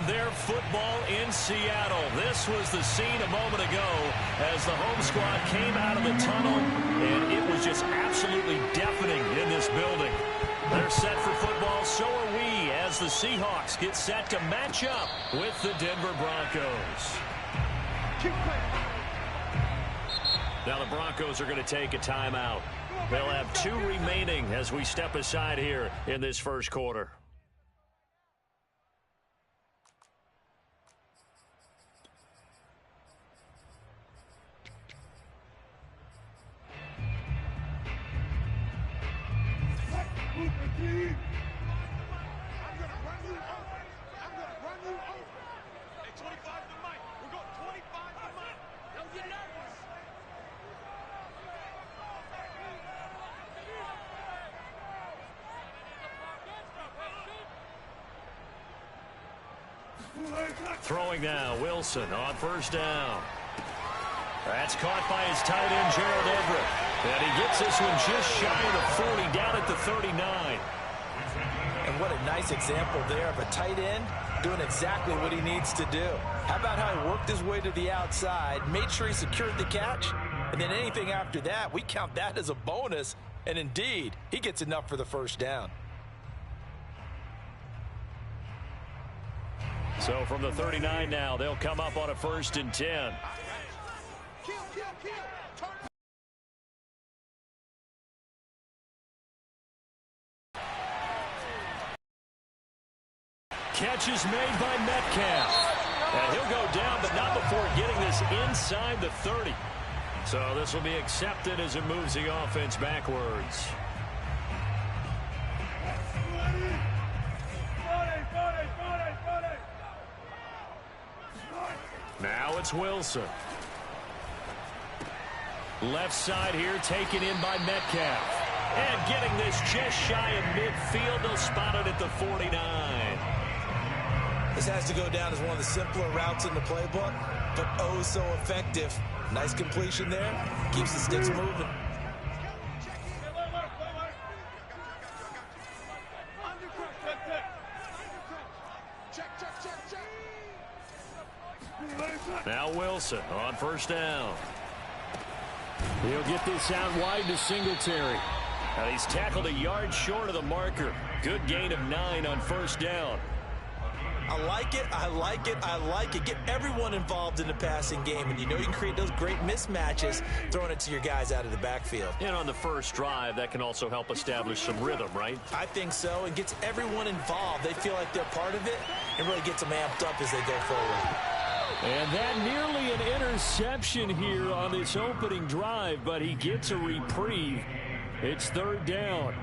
their football in Seattle. This was the scene a moment ago as the home squad came out of the tunnel, and it was just absolutely deafening in this building. They're set for football, so are we, as the Seahawks get set to match up with the Denver Broncos. Now the Broncos are going to take a timeout. They'll have 2 remaining as we step aside here in this first quarter. Throwing now, Wilson on first down. That's caught by his tight end, Gerald Everett. And he gets this one just shy of the 40, down at the 39. And what a nice example there of a tight end doing exactly what he needs to do. How about how he worked his way to the outside, made sure he secured the catch, and then anything after that, we count that as a bonus. And indeed, he gets enough for the first down. So from the 39 now, they'll come up on a 1st and 10. Catch is made by Metcalf. And he'll go down, but not before getting this inside the 30. So this will be accepted as it moves the offense backwards. Now it's Wilson. Left side here taken in by Metcalf. And getting this just shy of midfield. They'll spot it at the 49. This has to go down as one of the simpler routes in the playbook, but oh so effective. Nice completion there. Keeps the sticks moving. Now Wilson on first down. He'll get this out wide to Singletary. And he's tackled a yard short of the marker. Good gain of 9 on first down. I like it, I like it, I like it. Get everyone involved in the passing game, and you know you can create those great mismatches throwing it to your guys out of the backfield. And on the first drive, that can also help establish some rhythm, right? I think so, and gets everyone involved. They feel like they're part of it, and really gets them amped up as they go forward. And that nearly an interception here on this opening drive, but he gets a reprieve. It's 3rd down.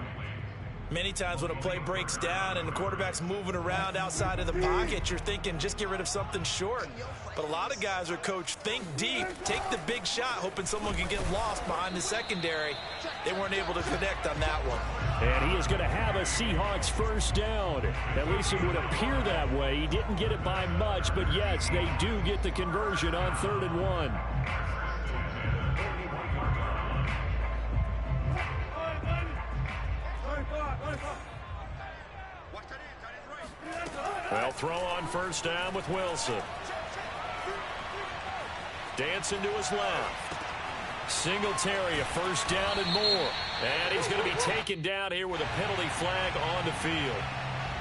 Many times when a play breaks down and the quarterback's moving around outside of the pocket, you're thinking just get rid of something short. But a lot of guys are coached, think deep, take the big shot, hoping someone can get lost behind the secondary. They weren't able to connect on that one. And he is going to have a Seahawks first down. At least it would appear that way. He didn't get it by much, but yes, they do get the conversion on 3rd and 1. They'll throw on first down with Wilson. Dancing to his left. Singletary, a first down and more. And he's going to be taken down here with a penalty flag on the field.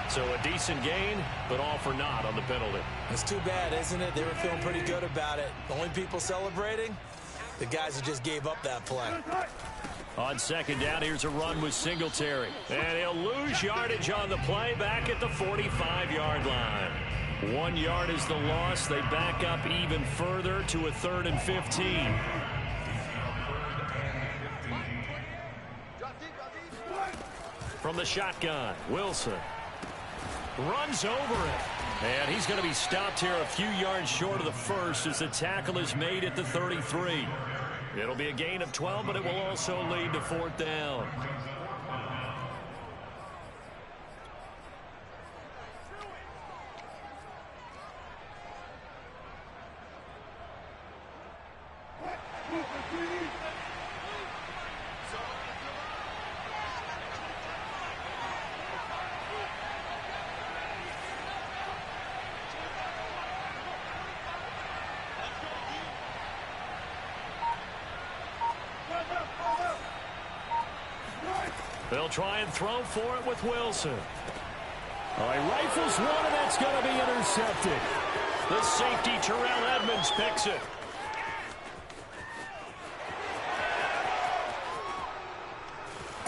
So a decent gain, but all for naught on the penalty. It's too bad, isn't it? They were feeling pretty good about it. The only people celebrating, the guys who just gave up that play. On second down, here's a run with Singletary. And he'll lose yardage on the play back at the 45-yard line. 1 yard is the loss. They back up even further to a 3rd and 15. From the shotgun, Wilson runs over it. And he's going to be stopped here a few yards short of the first as the tackle is made at the 33. It'll be a gain of 12, but it will also lead to 4th down. They'll try and throw for it with Wilson. Oh, he rifles one, and that's going to be intercepted. The safety, Terrell Edmonds, picks it.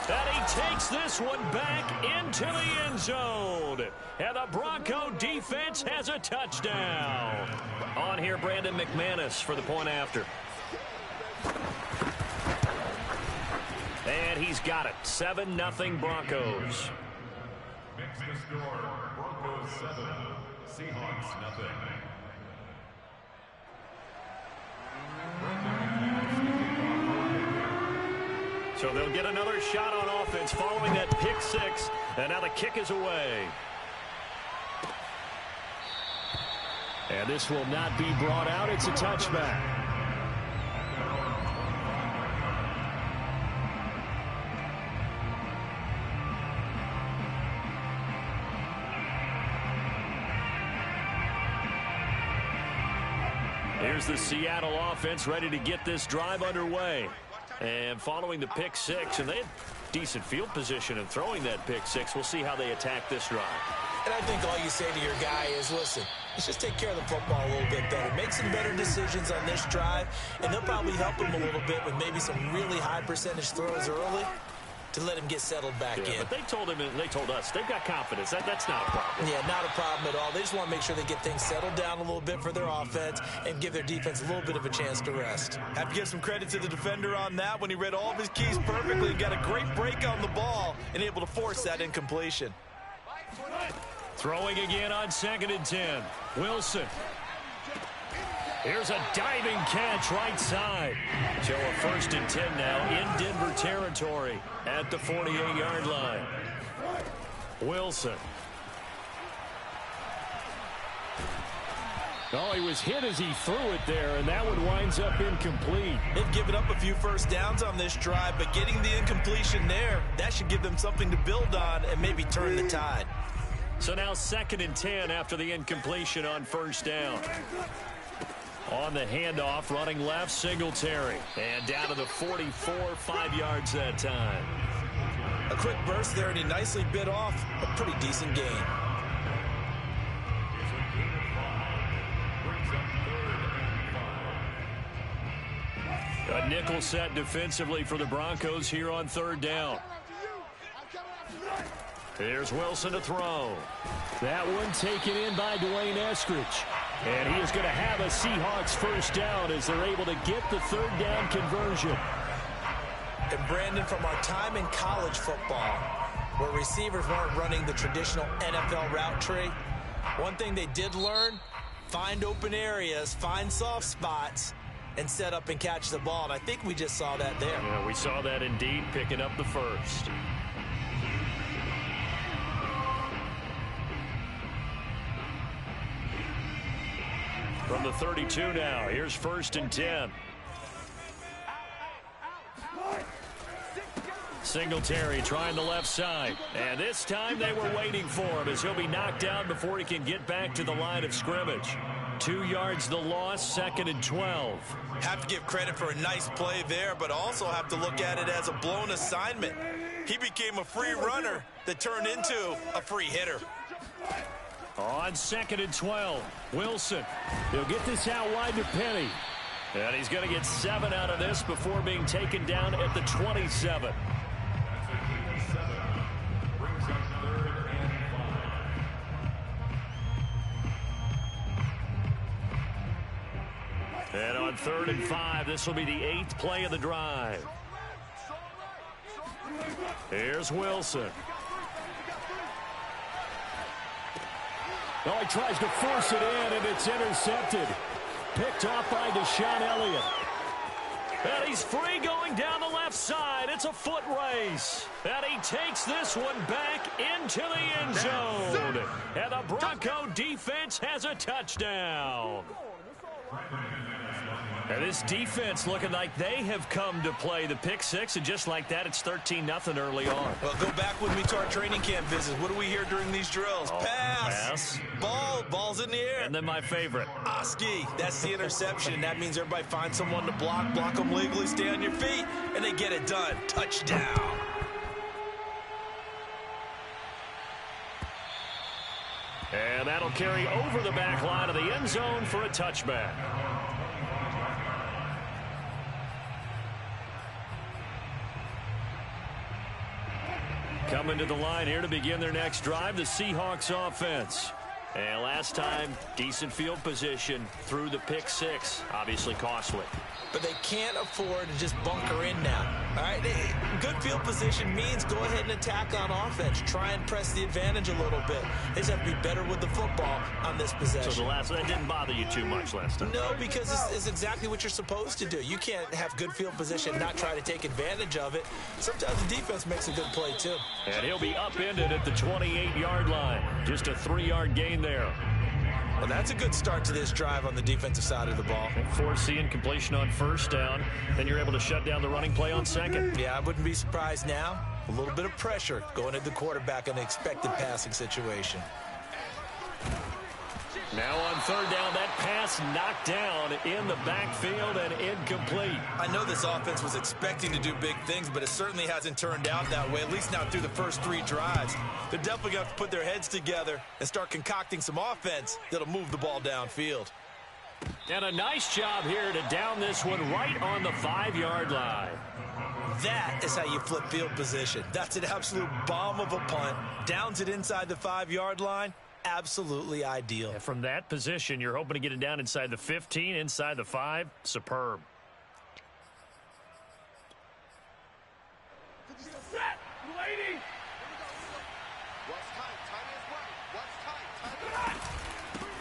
And he takes this one back into the end zone. And the Bronco defense has a touchdown. On here, Brandon McManus for the point after. And he's got it. 7-0 Broncos. Next to score, Broncos 7, Seahawks nothing. So they'll get another shot on offense following that pick six. And now the kick is away. And this will not be brought out. It's a touchback. Here's the Seattle offense ready to get this drive underway. And following the pick six, and they had decent field position in throwing that pick six. We'll see how they attack this drive. And I think all you say to your guy is, listen, let's just take care of the football a little bit better. Make some better decisions on this drive, and they'll probably help him a little bit with maybe some really high percentage throws early to let him get settled back in. But they told him, and they told us, they've got confidence. That's not a problem. Yeah, not a problem at all. They just want to make sure they get things settled down a little bit for their offense and give their defense a little bit of a chance to rest. Have to give some credit to the defender on that when he read all of his keys perfectly and got a great break on the ball and able to force that incompletion. Throwing again on 2nd and 10. Wilson. Here's a diving catch right side. So a 1st and 10 now in Denver territory at the 48-yard line. Wilson. Oh, he was hit as he threw it there, and that one winds up incomplete. They've given up a few first downs on this drive, but getting the incompletion there, that should give them something to build on and maybe turn the tide. So now 2nd and 10 after the incompletion on 1st down. On the handoff, running left, Singletary. And down to the 44, 5 yards that time. A quick burst there, and he nicely bit off a pretty decent gain. A nickel set defensively for the Broncos here on 3rd down. Here's Wilson to throw. That one taken in by Dwayne Eskridge. And he is going to have a Seahawks 1st down as they're able to get the 3rd down conversion. And Brandon, from our time in college football, where receivers weren't running the traditional NFL route tree, one thing they did learn, find open areas, find soft spots, and set up and catch the ball. And I think we just saw that there. Yeah, we saw that indeed, picking up the 1st. From the 32 now, here's 1st and 10. Singletary trying the left side. And this time they were waiting for him as he'll be knocked down before he can get back to the line of scrimmage. 2 yards the loss, 2nd and 12. Have to give credit for a nice play there, but also have to look at it as a blown assignment. He became a free runner that turned into a free hitter. On 2nd and 12, Wilson. He'll get this out wide to Penny. And he's going to get 7 out of this before being taken down at the 27. And on 3rd and 5, this will be the 8th play of the drive. Here's Wilson. Oh, he tries to force it in, and it's intercepted. Picked off by Deshaun Elliott. And he's free going down the left side. It's a foot race. And he takes this one back into the end zone. And the Bronco defense has a touchdown. And this defense looking like they have come to play the pick six, and just like that, it's 13-0 early on. Well, go back with me to our training camp visits. What do we hear during these drills? Oh, pass. Ball's in the air. And then my favorite. Oski, that's the interception. That means everybody finds someone to block them legally, stay on your feet, and they get it done. Touchdown. That'll carry over the back line of the end zone for a touchback. Coming to the line here to begin their next drive, the Seahawks offense. And last time, decent field position through the pick six. Obviously costly. But they can't afford to just bunker in now. All right, good field position means go ahead and attack on offense. Try and press the advantage a little bit. They just have to be better with the football on this possession. So that didn't bother you too much last time? No, because it's exactly what you're supposed to do. You can't have good field position and not try to take advantage of it. Sometimes the defense makes a good play, too. And he'll be upended at the 28-yard line. Just a 3-yard gain there. Well, that's a good start to this drive on the defensive side of the ball. Forcing completion on first down. Then you're able to shut down the running play on second. Yeah, I wouldn't be surprised now. A little bit of pressure going at the quarterback in the expected passing situation. Now on third down, that pass knocked down in the backfield and incomplete. I know this offense was expecting to do big things, but it certainly hasn't turned out that way, at least not through the first 3 drives. They're definitely going to have to put their heads together and start concocting some offense that'll move the ball downfield. And a nice job here to down this one right on the 5-yard line. That is how you flip field position. That's an absolute bomb of a punt. Downs it inside the 5-yard line. Absolutely ideal. And from that position, you're hoping to get it down inside the 15, inside the 5. Superb.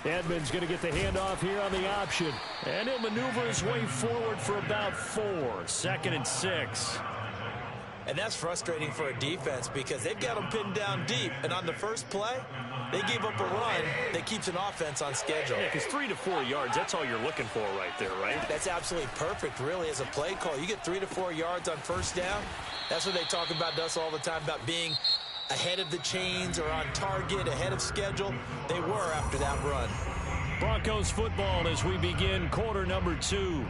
Edmonds going to get the handoff here on the option. And he'll maneuver his way forward for about 4. 2nd and 6. And that's frustrating for a defense because they've got them pinned down deep. And on the first play, they gave up a run that keeps an offense on schedule. Yeah, because 3 to 4 yards, that's all you're looking for right there, right? That's absolutely perfect, really, as a play call. You get 3 to 4 yards on first down. That's what they talk about us all the time, about being ahead of the chains or on target, ahead of schedule. They were after that run. Broncos football as we begin quarter number 2.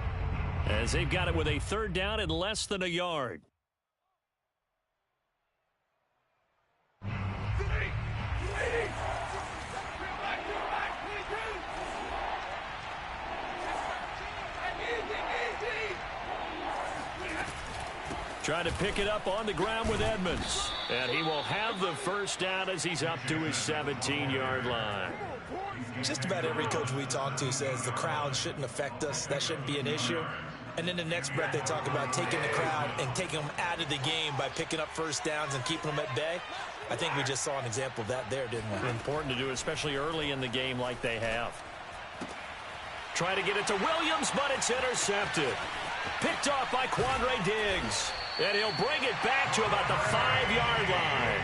As they've got it with a third down and less than a yard. Trying to pick it up on the ground with Edmonds. And he will have the first down as he's up to his 17-yard line. Just about every coach we talk to says the crowd shouldn't affect us. That shouldn't be an issue. And in the next breath, they talk about taking the crowd and taking them out of the game by picking up first downs and keeping them at bay. I think we just saw an example of that there, didn't we? Important to do, especially early in the game like they have. Try to get it to Williams, but it's intercepted. Picked off by Quandre Diggs. And he'll bring it back to about the 5-yard line.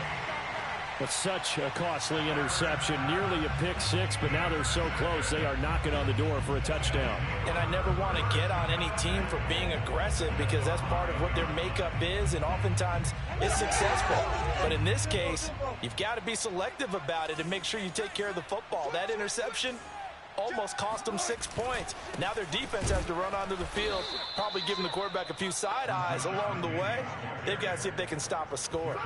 But such a costly interception, nearly a pick six, but now they're so close they are knocking on the door for a touchdown. And I never want to get on any team for being aggressive because that's part of what their makeup is, and oftentimes it's successful. But in this case, you've got to be selective about it and make sure you take care of the football. That interception almost cost them 6 points. Now their defense has to run onto the field, probably giving the quarterback a few side eyes along the way. They've got to see if they can stop a score.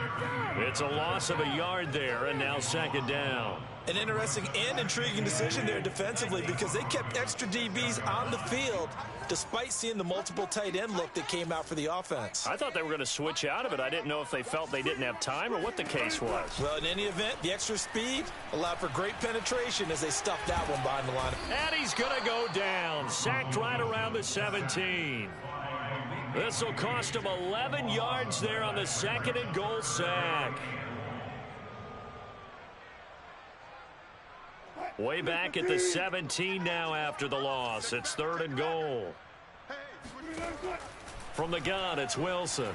It's a loss of a yard there, and now 2nd down. An interesting and intriguing decision there defensively because they kept extra DBs on the field despite seeing the multiple tight end look that came out for the offense. I thought they were going to switch out of it. I didn't know if they felt they didn't have time or what the case was. Well, in any event, the extra speed allowed for great penetration as they stuffed that one behind the line. And he's going to go down. Sacked right around the 17. This will cost him 11 yards there on the 2nd and goal sack. Way back at the 17 now after the loss. It's 3rd and goal. From the gun, it's Wilson.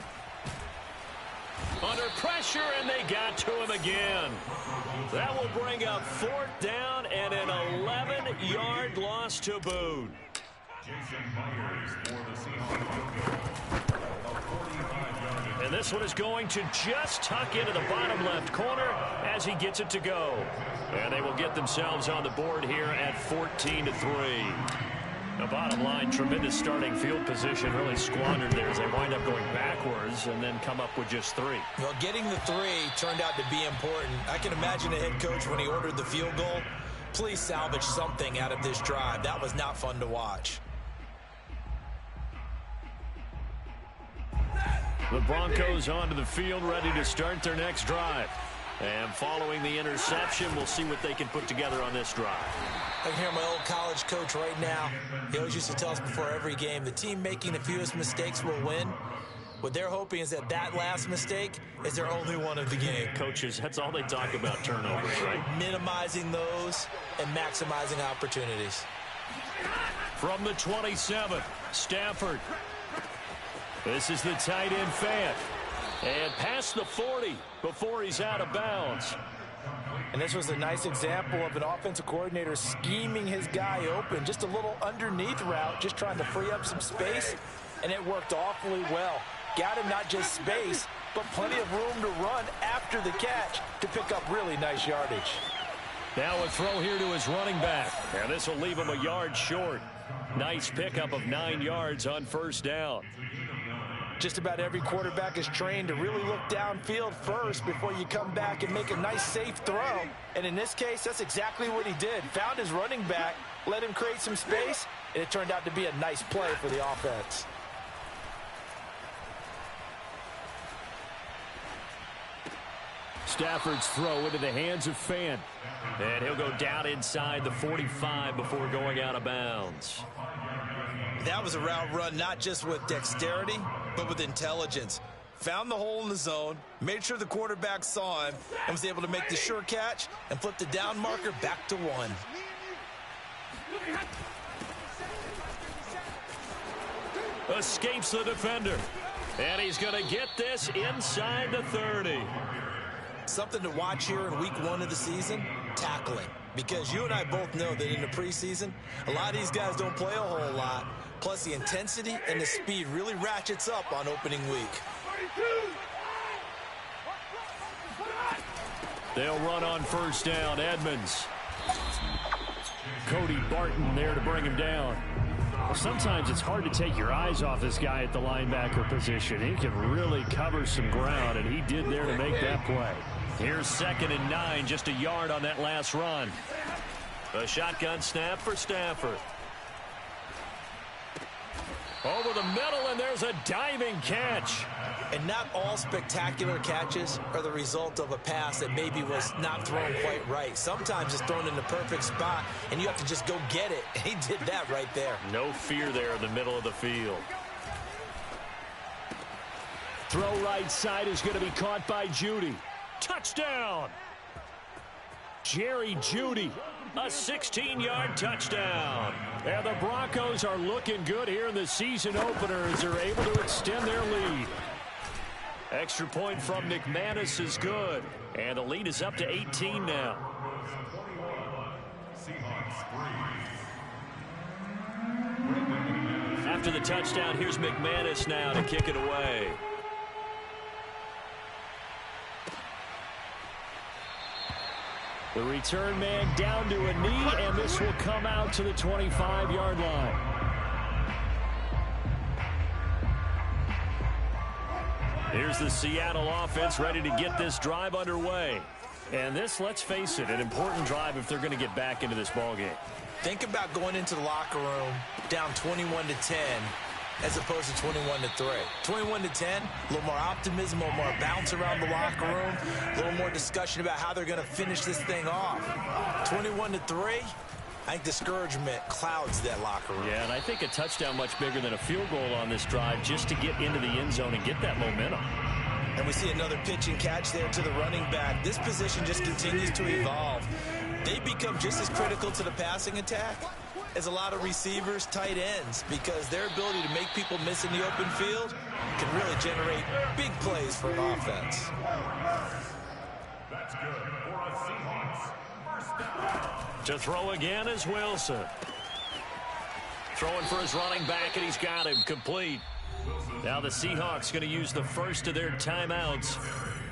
Under pressure, and they got to him again. That will bring up 4th down and an 11-yard loss to boot. Jason Myers for the Seahawks. And this one is going to just tuck into the bottom left corner as he gets it to go. And they will get themselves on the board here at 14-3. The bottom line, tremendous starting field position, really squandered there as they wind up going backwards and then come up with just 3. Well, getting the 3 turned out to be important. I can imagine the head coach when he ordered the field goal Please salvage something out of this drive. That was not fun to watch. The Broncos onto the field, ready to start their next drive. And following the interception, we'll see what they can put together on this drive. I can hear my old college coach right now. He always used to tell us before every game, the team making the fewest mistakes will win. What they're hoping is that last mistake is their only one of the game. Coaches, that's all they talk about, turnovers, right? Minimizing those and maximizing opportunities. From the 27, Stafford. This is the tight end Fant. And past the 40 before he's out of bounds. And this was a nice example of an offensive coordinator scheming his guy open. Just a little underneath route, just trying to free up some space. And it worked awfully well. Got him not just space, but plenty of room to run after the catch to pick up really nice yardage. Now a throw here to his running back. And this will leave him a yard short. Nice pickup of 9 yards on first down. Just about every quarterback is trained to really look downfield first before you come back and make a nice safe throw. And in this case, that's exactly what he did. Found his running back, let him create some space, and it turned out to be a nice play for the offense. Stafford's throw into the hands of Fant. And he'll go down inside the 45 before going out of bounds. That was a route run not just with dexterity, but with intelligence. Found the hole in the zone, made sure the quarterback saw him, and was able to make the sure catch and flip the down marker back to 1. Escapes the defender. And he's going to get this inside the 30. Something to watch here in week 1 of the season, tackling. Because you and I both know that in the preseason, a lot of these guys don't play a whole lot. Plus, the intensity and the speed really ratchets up on opening week. They'll run on first down. Edmonds. Cody Barton there to bring him down. Well, sometimes it's hard to take your eyes off this guy at the linebacker position. He can really cover some ground, and he did there to make that play. Here's 2nd and 9, just a yard on that last run. A shotgun snap for Stafford. Over the middle, and there's a diving catch. And not all spectacular catches are the result of a pass that maybe was not thrown quite right. Sometimes it's thrown in the perfect spot, and you have to just go get it. And he did that right there. No fear there in the middle of the field. Throw right side is going to be caught by Jeudy. Touchdown! Jerry Jeudy, a 16-yard touchdown. And the Broncos are looking good here in the season opener as they're able to extend their lead. Extra point from McManus is good. And the lead is up to 18 now. After the touchdown, here's McManus now to kick it away. The return man down to a knee, and this will come out to the 25-yard line. Here's the Seattle offense ready to get this drive underway. And this, let's face it, an important drive if they're going to get back into this ballgame. Think about going into the locker room down 21-10 as opposed to 21-3. 21-10, a little more optimism, a little more bounce around the locker room, a little more discussion about how they're going to finish this thing off. 21-3, I think discouragement clouds that locker room. Yeah, and I think a touchdown much bigger than a field goal on this drive just to get into the end zone and get that momentum. And we see another pitch and catch there to the running back. This position just continues to evolve. They become just as critical to the passing attack as a lot of receivers, tight ends, because their ability to make people miss in the open field can really generate big plays for an offense. That's good for a Seahawks first down. To throw again is Wilson. Throwing for his running back, and he's got him complete. Now the Seahawks going to use the first of their timeouts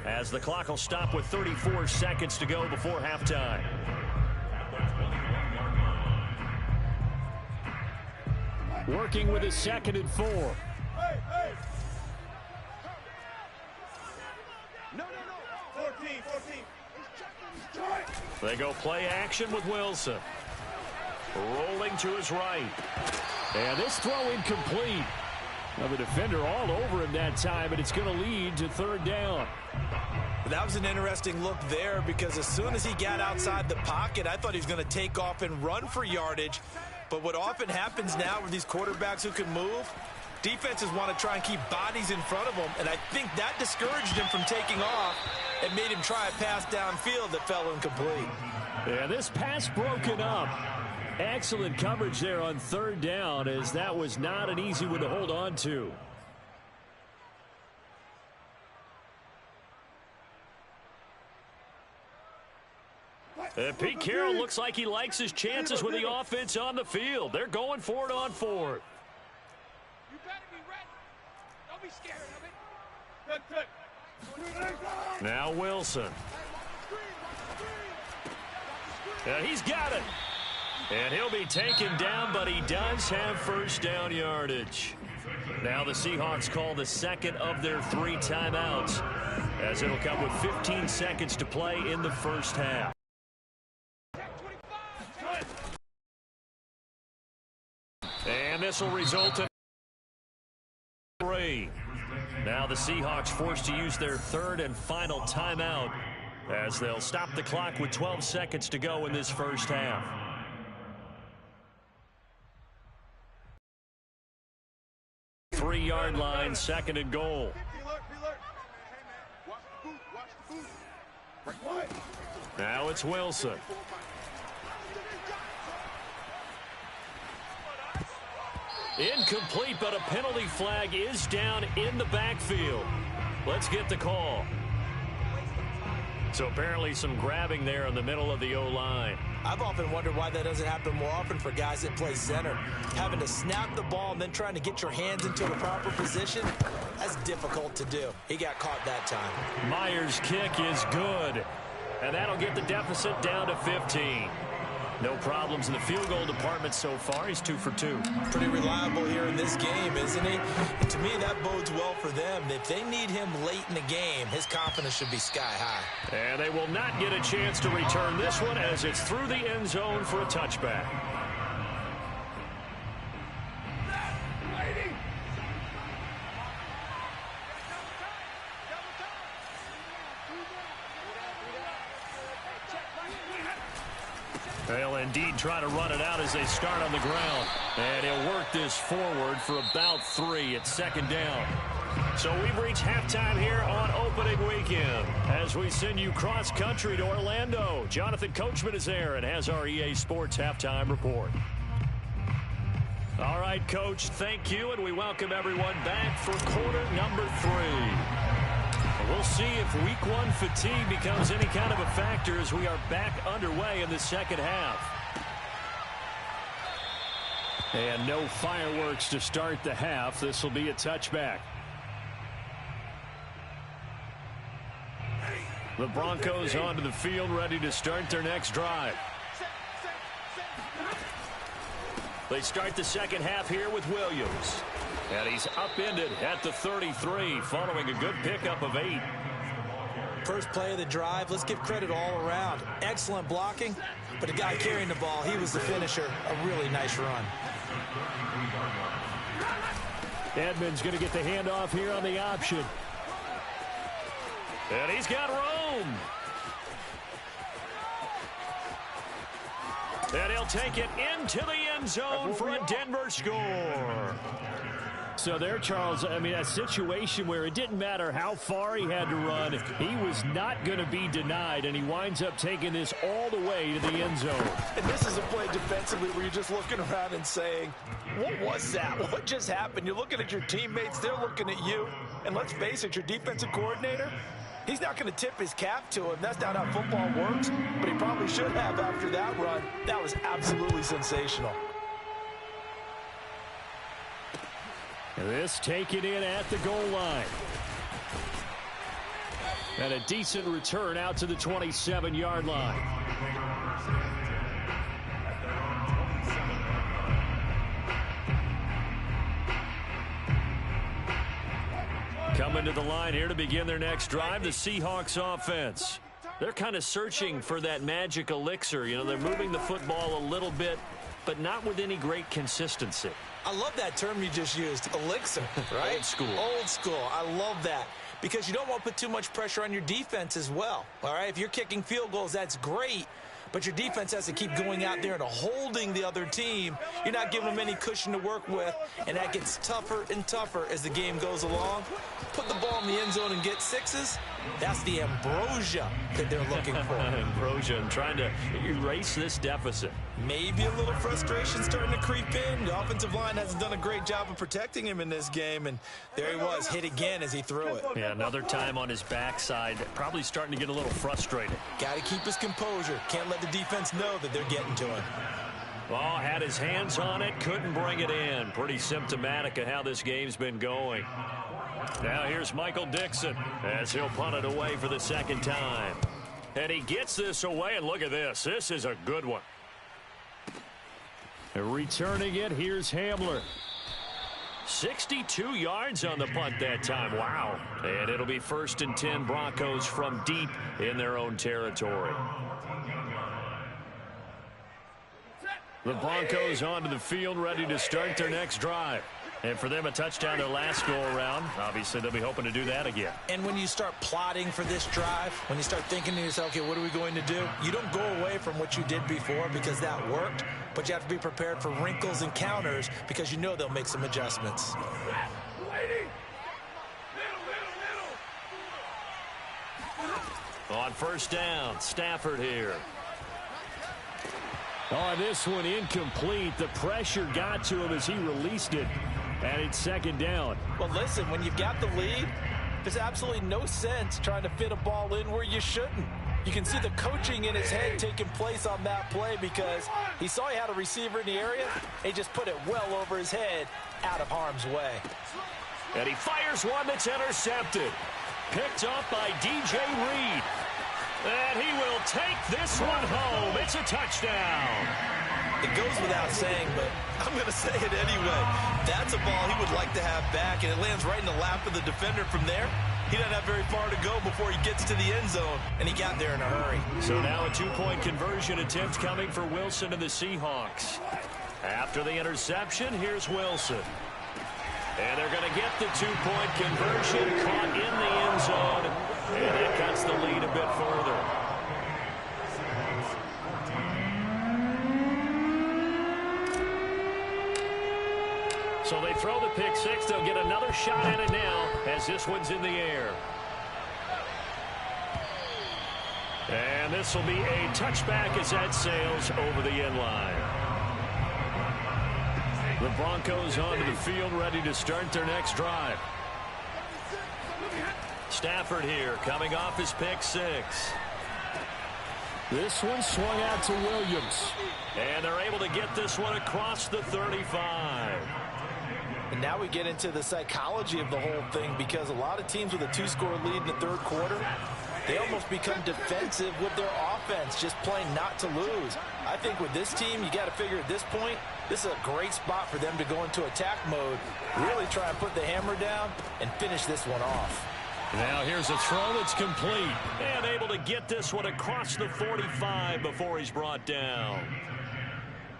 as the clock will stop with 34 seconds to go before halftime. Working with his 2nd and 4. No. 14. They go play action with Wilson. Rolling to his right. And this throw incomplete. Now the defender all over him that time, and it's going to lead to third down. That was an interesting look there because as soon as he got outside the pocket, I thought he was going to take off and run for yardage. But what often happens now with these quarterbacks who can move, defenses want to try and keep bodies in front of them, and I think that discouraged him from taking off and made him try a pass downfield that fell incomplete. And this pass broken up. Excellent coverage there on third down, as that was not an easy one to hold on to. Pete Carroll looks like he likes his chances with the offense on the field. They're going for it on fourth. You better be ready. Don't be scared of it. Now Wilson. And he's got it. And he'll be taken down, but he does have first down yardage. Now the Seahawks call the second of their 3 timeouts, as it'll come with 15 seconds to play in the first half. And this will result in 3. Now the Seahawks forced to use their third and final timeout, as they'll stop the clock with 12 seconds to go in this first half. Three-yard line, second and goal. Now it's Wilson. Incomplete, but a penalty flag is down in the backfield. Let's get the call. So apparently some grabbing there in the middle of the O-line. I've often wondered why that doesn't happen more often for guys that play center. Having to snap the ball and then trying to get your hands into the proper position, that's difficult to do. He got caught that time. Myers' kick is good, and that'll get the deficit down to 15. No problems in the field goal department so far. He's 2 for 2. Pretty reliable here in this game, isn't he? And to me, that bodes well for them. If they need him late in the game, his confidence should be sky high. And they will not get a chance to return this one, as it's through the end zone for a touchback. They'll indeed try to run it out as they start on the ground. And he'll work this forward for about 3 at second down. So we've reached halftime here on opening weekend as we send you cross-country to Orlando. Jonathan Coachman is there and has our EA Sports halftime report. All right, Coach, thank you, and we welcome everyone back for quarter number 3. We'll see if week 1 fatigue becomes any kind of a factor as we are back underway in the second half. And no fireworks to start the half. This will be a touchback. The Broncos onto the field, ready to start their next drive. They start the second half here with Williams. And he's upended at the 33 following a good pickup of 8. First play of the drive, let's give credit all around. Excellent blocking, but the guy carrying the ball, he was the finisher. A really nice run. Edmonds going to get the handoff here on the option. And he's got Rome. And he'll take it into the end zone for a Denver score. So there, Charles, I mean, a situation where it didn't matter how far he had to run, he was not going to be denied, and he winds up taking this all the way to the end zone. And this is a play defensively where you're just looking around and saying, what was that? What just happened? You're looking at your teammates, they're looking at you, and let's face it, your defensive coordinator, he's not going to tip his cap to him. That's not how football works, but he probably should have after that run. That was absolutely sensational. This taken in at the goal line. And a decent return out to the 27-yard line. Coming to the line here to begin their next drive, the Seahawks offense. They're kind of searching for that magic elixir. You know, they're moving the football a little bit, but not with any great consistency. I love that term you just used, elixir, right? Old school. Old school. I love that because you don't want to put too much pressure on your defense as well, all right? If you're kicking field goals, that's great, but your defense has to keep going out there and holding the other team. You're not giving them any cushion to work with, and that gets tougher and tougher as the game goes along. Put the ball in the end zone and get sixes. That's the ambrosia that they're looking for. Ambrosia and trying to erase this deficit. Maybe a little frustration starting to creep in. The offensive line hasn't done a great job of protecting him in this game, and there he was, hit again as he threw it. Yeah, another time on his backside, probably starting to get a little frustrated. Got to keep his composure. Can't let the defense know that they're getting to him. Oh, had his hands on it, couldn't bring it in. Pretty symptomatic of how this game's been going. Now here's Michael Dixon as he'll punt it away for the second time. And he gets this away, and look at this. This is a good one. Returning it, here's Hamler. 62 yards on the punt that time. Wow. And it'll be 1st and 10 Broncos from deep in their own territory. The Broncos onto the field, ready to start their next drive. And for them, a touchdown their last go-around. Obviously, they'll be hoping to do that again. And when you start plotting for this drive, when you start thinking to yourself, okay, what are we going to do? You don't go away from what you did before because that worked, but you have to be prepared for wrinkles and counters because you know they'll make some adjustments. On 1st down, Stafford here. Oh, this one incomplete. The pressure got to him as he released it. And it's 2nd down. Well, listen, when you've got the lead, there's absolutely no sense trying to fit a ball in where you shouldn't. You can see the coaching in his head taking place on that play because he saw he had a receiver in the area. He just put it well over his head, out of harm's way. And he fires one that's intercepted. Picked up by DJ Reed. And he will take this one home. It's a touchdown. It goes without saying, but I'm going to say it anyway. That's a ball he would like to have back, and it lands right in the lap of the defender from there. He doesn't have very far to go before he gets to the end zone, and he got there in a hurry. So now a 2-point conversion attempt coming for Wilson and the Seahawks. After the interception, here's Wilson. And they're going to get the 2-point conversion, caught in the end zone, and that cuts the lead a bit further. So they throw the pick six. They'll get another shot at it now as this one's in the air. And this will be a touchback as that sails over the end line. The Broncos onto the field, ready to start their next drive. Stafford here, coming off his pick six. This one swung out to Williams. And they're able to get this one across the 35. And now we get into the psychology of the whole thing because a lot of teams with a 2-score lead in the 3rd quarter, they almost become defensive with their offense, just playing not to lose. I think with this team, you got to figure at this point, this is a great spot for them to go into attack mode, really try and put the hammer down and finish this one off. Now here's a throw that's complete. And able to get this one across the 45 before he's brought down.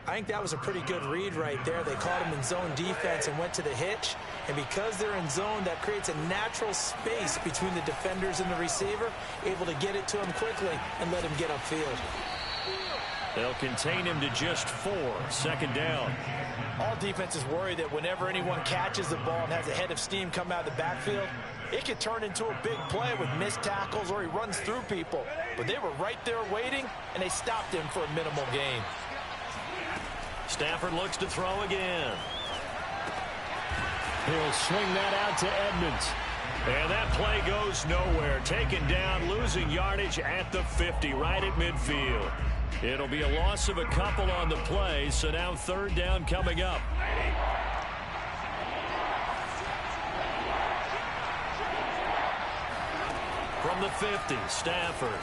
I think that was a pretty good read right there. They caught him in zone defense and went to the hitch. And because they're in zone, that creates a natural space between the defenders and the receiver, able to get it to him quickly and let him get upfield. They'll contain him to just 4. 2nd down. All defenses worry that whenever anyone catches the ball and has a head of steam come out of the backfield, it could turn into a big play with missed tackles or he runs through people. But they were right there waiting, and they stopped him for a minimal gain. Stafford looks to throw again. He'll swing that out to Edmonds. And that play goes nowhere. Taken down, losing yardage at the 50, right at midfield. It'll be a loss of a couple on the play, so now 3rd down coming up. From the 50, Stafford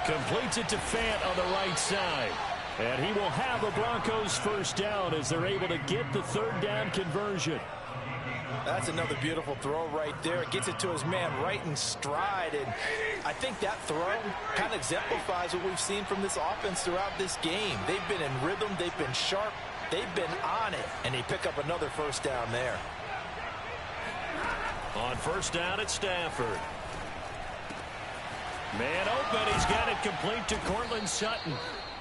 completes it to Fant on the right side. And he will have a Broncos 1st down as they're able to get the 3rd down conversion. That's another beautiful throw right there. Gets it to his man right in stride. And I think that throw kind of exemplifies what we've seen from this offense throughout this game. They've been in rhythm. They've been sharp. They've been on it. And they pick up another first down there. On first down, it's Stafford. Man open. He's got it complete to Courtland Sutton.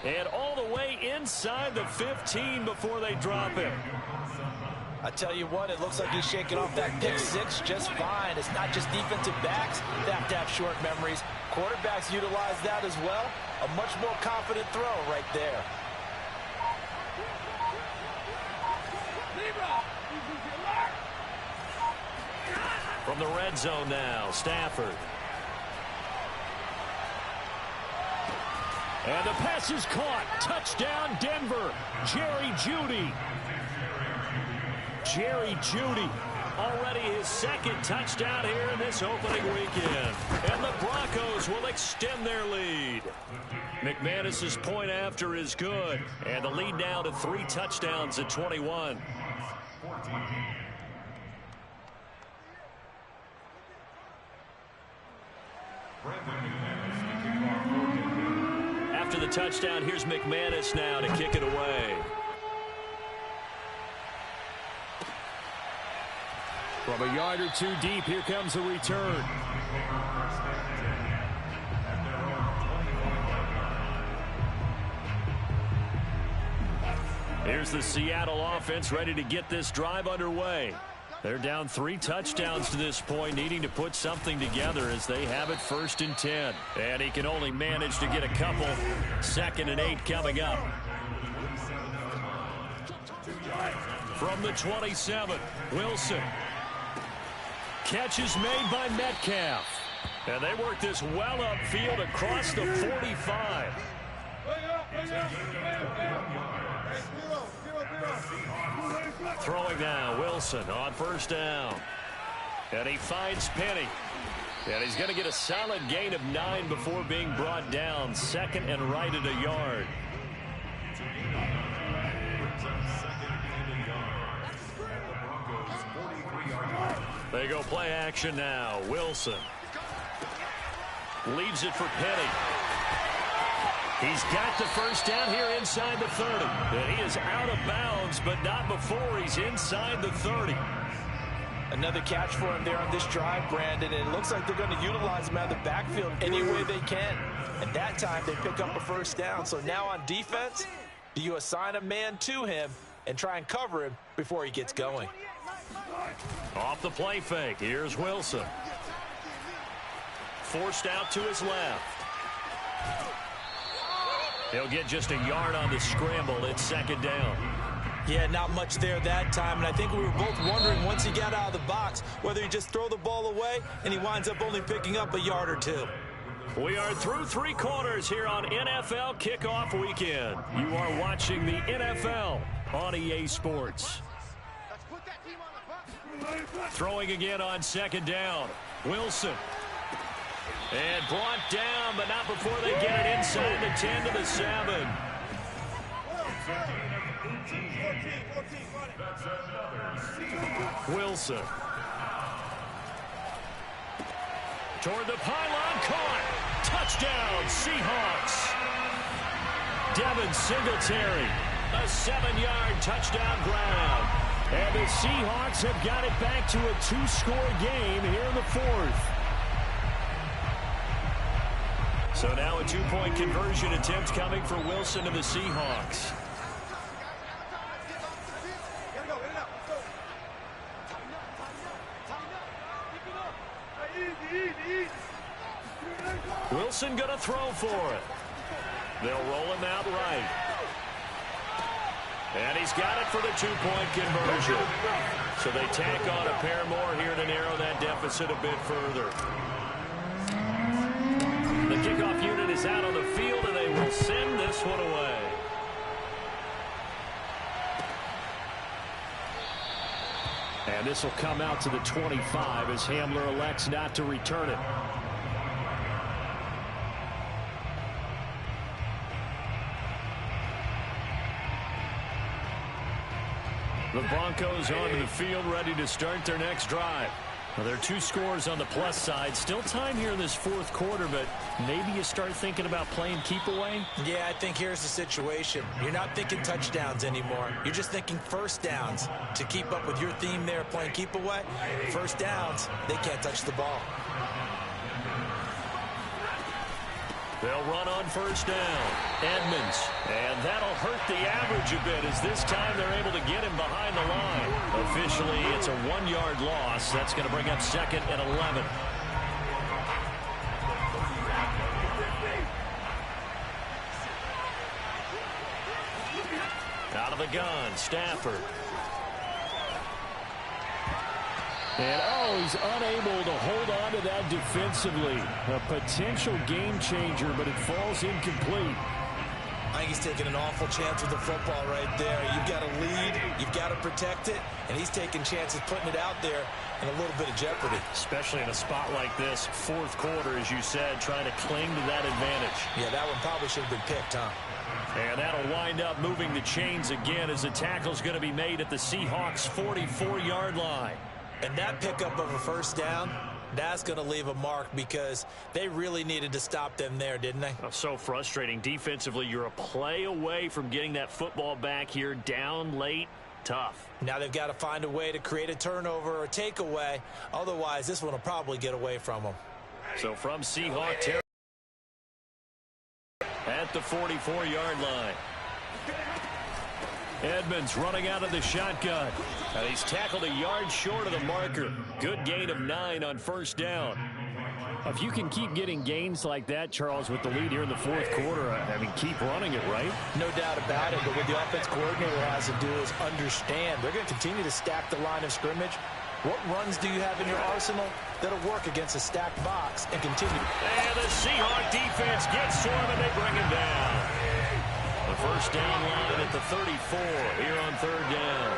And all the way inside the 15 before they drop him. I tell you what, it looks like he's shaking off that pick six just fine. It's not just defensive backs that have to have short memories. Quarterbacks utilize that as well. A much more confident throw right there. From the red zone now, Stafford. And the pass is caught. Touchdown, Denver. Jerry Jeudy. Jerry Jeudy, already his second touchdown here in this opening weekend. And the Broncos will extend their lead. McManus's point after is good. And the lead now to 3 touchdowns at 21. After the touchdown, here's McManus now to kick it away. From a yard or two deep, here comes a return. Here's the Seattle offense ready to get this drive underway. They're down 3 touchdowns to this point, needing to put something together as they have it 1st and 10. And he can only manage to get a couple. 2nd and 8 coming up. From the 27, Wilson. Catch is made by Metcalf. And they work this well upfield across the 45. Throwing now, Wilson on first down. And he finds Penny. And he's going to get a solid gain of 9 before being brought down. 2nd and right at a yard. They go play action now. Wilson leaves it for Penny. He's got the first down here inside the 30. And he is out of bounds, but not before he's inside the 30. Another catch for him there on this drive, Brandon. And it looks like they're going to utilize him out of the backfield any way they can. And that time they pick up a first down. So now on defense, do you assign a man to him and try and cover him before he gets going? Off the play fake, here's Wilson. Forced out to his left. He'll get just a yard on the scramble. It's 2nd down. Yeah, not much there that time. And I think we were both wondering once he got out of the box whether he just throw the ball away and he winds up only picking up a yard or 2. We are through 3 quarters here on NFL Kickoff Weekend. You are watching the NFL on EA Sports. Throwing again on 2nd down. Wilson. And brought down, but not before they get it inside the 10 to the 7. Wilson. Toward the pylon, caught. Touchdown, Seahawks. Devin Singletary. A 7-yard touchdown grab. And the Seahawks have got it back to a 2-score game here in the 4th. So now a 2-point conversion attempt coming for Wilson and the Seahawks. Wilson going to throw for it. They'll roll him out right. And he's got it for the 2-point conversion. So they tack on a pair more here to narrow that deficit a bit further. The kickoff unit is out on the field, and they will send this one away. And this will come out to the 25 as Hamler elects not to return it. The Broncos onto the field, ready to start their next drive. Well, there are 2 scores on the plus side. Still time here in this fourth quarter, but maybe you start thinking about playing keep away? Yeah, I think here's the situation. You're not thinking touchdowns anymore. You're just thinking first downs. To keep up with your theme there, playing keep away, first downs, they can't touch the ball. They'll run on first down. Edmonds. And that'll hurt the average a bit as this time they're able to get him behind the line. Officially, it's a 1-yard loss. That's going to bring up 2nd and 11. Out of the gun, Stafford. And, he's unable to hold on to that defensively. A potential game changer, but it falls incomplete. I think he's taking an awful chance with the football right there. You've got to lead, you've got to protect it, and he's taking chances putting it out there in a little bit of jeopardy. Especially in a spot like this, fourth quarter, as you said, trying to cling to that advantage. Yeah, that one probably should have been picked, huh? And that'll wind up moving the chains again as the tackle's going to be made at the Seahawks' 44-yard line. And that pickup of a first down, that's going to leave a mark because they really needed to stop them there, didn't they? Oh, so frustrating. Defensively, you're a play away from getting that football back here down late. Tough. Now they've got to find a way to create a turnover or a takeaway. Otherwise, this one will probably get away from them. So from Seahawk territory at the 44-yard line. Edmonds running out of the shotgun. And he's tackled a yard short of the marker. Good gain of 9 on first down. If you can keep getting gains like that, Charles, with the lead here in the fourth quarter, I mean, keep running it, right? No doubt about it, but what the offense coordinator has to do is understand. They're going to continue to stack the line of scrimmage. What runs do you have in your arsenal that'll work against a stacked box and continue? And the Seahawk defense gets to him, and they bring him down. The first down line at the 34 here on third down.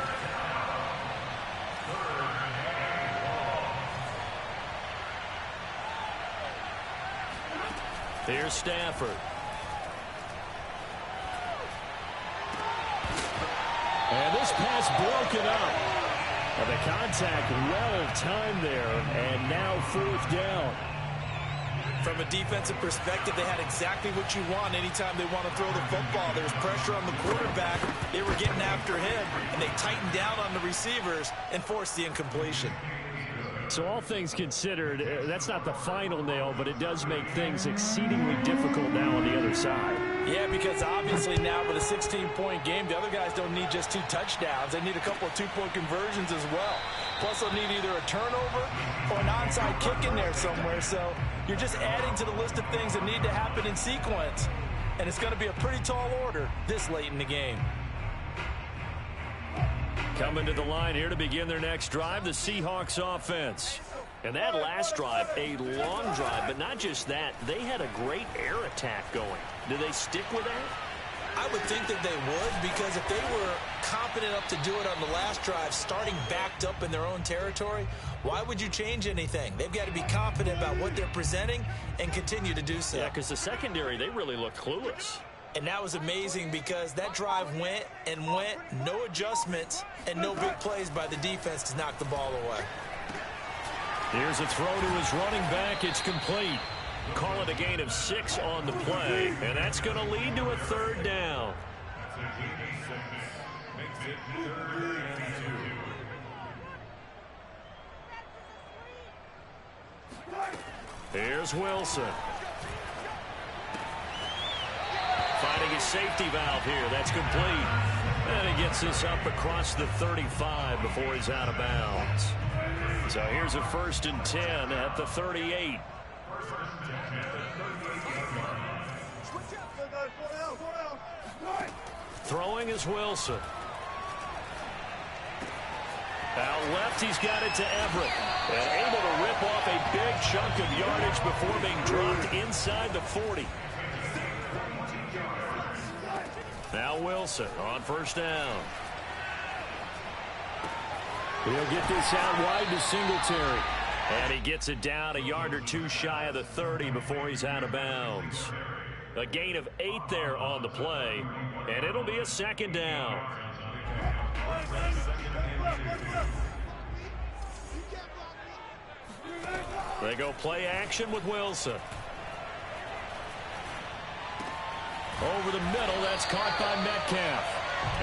Here's Stafford. And this pass broken up. And the contact well timed there, and now fourth down. From a defensive perspective, they had exactly what you want anytime they want to throw the football. There was pressure on the quarterback. They were getting after him, and they tightened down on the receivers and forced the incompletion. So all things considered, that's not the final nail, but it does make things exceedingly difficult now on the other side. Yeah, because obviously now with a 16-point game, the other guys don't need just 2 touchdowns. They need a couple of 2-point conversions as well. Plus, they'll need either a turnover or an onside kick in there somewhere. So you're just adding to the list of things that need to happen in sequence. And it's going to be a pretty tall order this late in the game. Coming to the line here to begin their next drive, the Seahawks offense. And that last drive, a long drive, but not just that. They had a great air attack going. Do they stick with that? I would think that they would, because if they were confident enough to do it on the last drive, starting backed up in their own territory, why would you change anything? They've got to be confident about what they're presenting and continue to do so. Yeah, because the secondary, they really looked clueless. And that was amazing because that drive went and went, no adjustments, and no big plays by the defense to knock the ball away. Here's a throw to his running back. It's complete. Call it a gain of 6 on the play, and that's going to lead to a third down. Here's Wilson. Finding a safety valve here. That's complete. And he gets this up across the 35 before he's out of bounds. So here's a 1st and 10 at the 38. Throwing is Wilson. Out left, he's got it to Everett. And able to rip off a big chunk of yardage before being dropped inside the 40. Now Wilson on first down. He'll get this out wide to Singletary. And he gets it down a yard or 2 shy of the 30 before he's out of bounds. A gain of 8 there on the play. And it'll be a 2nd down. They go play action with Wilson. Over the middle, that's caught by Metcalf.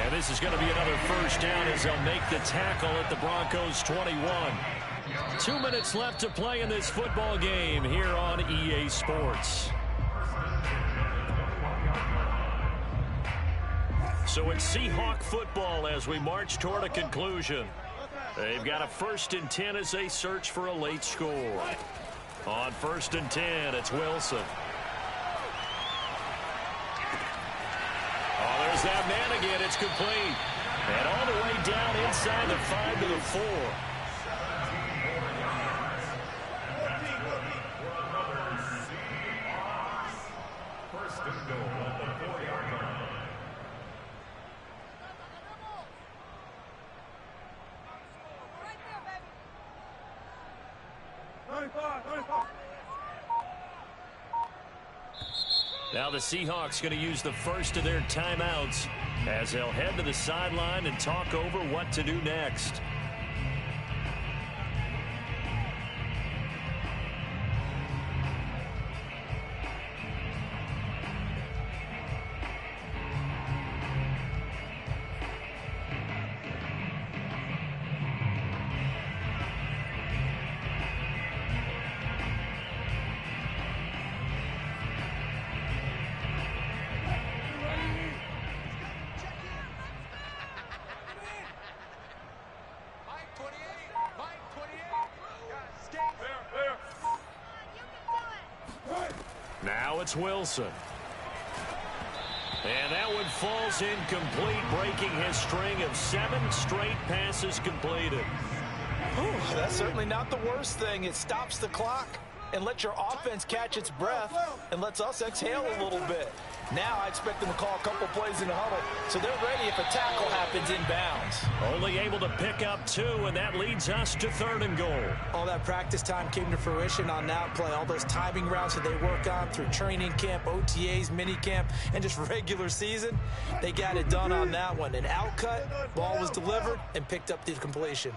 And this is going to be another first down as they'll make the tackle at the Broncos 21. 2 minutes left to play in this football game here on EA Sports. So it's Seahawk football as we march toward a conclusion. They've got a 1st and 10 as they search for a late score. On 1st and 10, it's Wilson. Oh, there's that man again. It's complete. And all the way down inside the 5 to the 4. First and goal at the 4-yard line. Now the Seahawks going to use the first of their timeouts as they'll head to the sideline and talk over what to do next. Now it's Wilson. And that one falls incomplete, breaking his string of 7 straight passes completed. Ooh, that's certainly not the worst thing. It stops the clock and lets your offense catch its breath and lets us exhale a little bit. Now I expect them to call a couple plays in the huddle, so they're ready if a tackle happens inbounds. Only able to pick up 2, and that leads us to 3rd and goal. All that practice time came to fruition on that play. All those timing routes that they work on through training camp, OTAs, mini camp, and just regular season, they got it done on that one. An outcut, ball was delivered, and picked up the completion.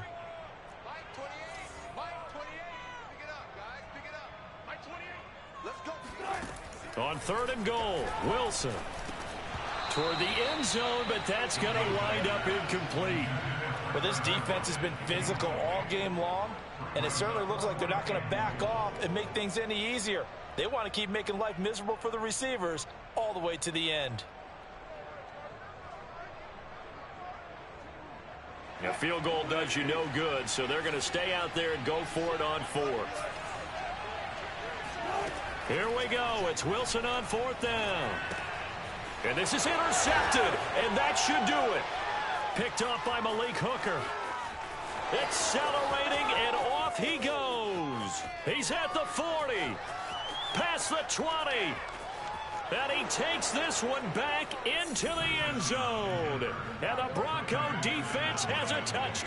On 3rd and goal, Wilson toward the end zone, but that's going to wind up incomplete. Well, this defense has been physical all game long, and it certainly looks like they're not going to back off and make things any easier. They want to keep making life miserable for the receivers all the way to the end. A field goal does you no good, so they're going to stay out there and go for it on 4th. Here we go. It's Wilson on 4th down. And this is intercepted, and that should do it. Picked off by Malik Hooker. Accelerating, and off he goes. He's at the 40, past the 20. And he takes this one back into the end zone. And the Bronco defense has a touchdown.